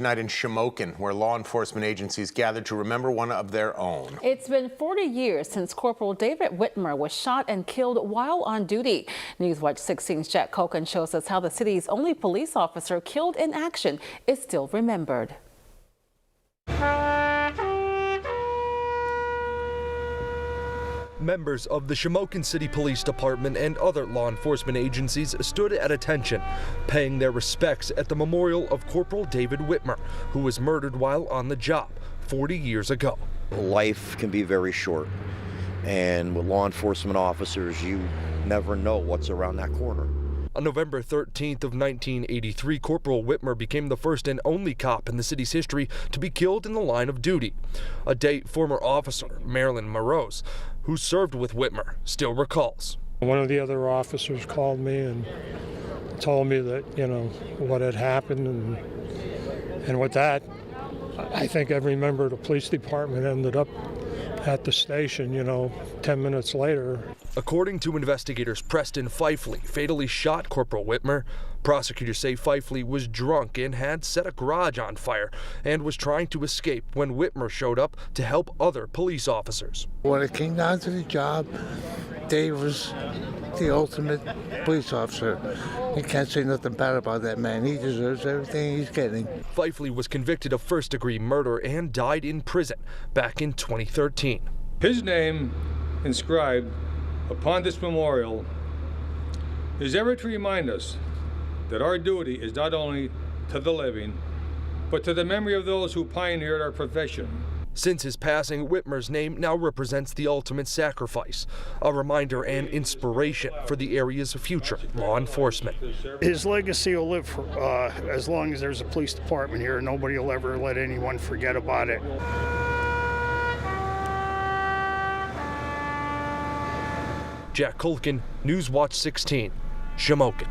Tonight in Shamokin, where law enforcement agencies gathered to remember one of their own. It's been 40 years since Corporal David Witmer was shot and killed while on duty. Newswatch 16's Jack Culkin shows us how the city's only police officer killed in action is still remembered. Members of the Shamokin City Police Department and other law enforcement agencies stood at attention, paying their respects at the memorial of Corporal David Witmer, who was murdered while on the job 40 years ago. Life can be very short, and with law enforcement officers, you never know what's around that corner. On November 13th of 1983, Corporal Witmer became the first and only cop in the city's history to be killed in the line of duty. A day former officer, Marilyn Morose, who served with Witmer, still recalls. One of the other officers called me and told me that, what had happened, and with that, I think every member of the police department ended up at the station, 10 minutes later. According to investigators, Preston Fifely fatally shot Corporal Witmer. Prosecutors say Fifely was drunk and had set a garage on fire and was trying to escape when Witmer showed up to help other police officers. When it came down to the job, Dave was the ultimate police officer. You can't say nothing bad about that man. He deserves everything he's getting. Fifely was convicted of first-degree murder and died in prison back in 2013. His name inscribed upon this memorial is ever to remind us that our duty is not only to the living, but to the memory of those who pioneered our profession. Since his passing, Witmer's name now represents the ultimate sacrifice, a reminder and inspiration for the area's future law enforcement. His legacy will live for as long as there's a police department here. Nobody will ever let anyone forget about it. Jack Culkin, Newswatch 16, Shamokin.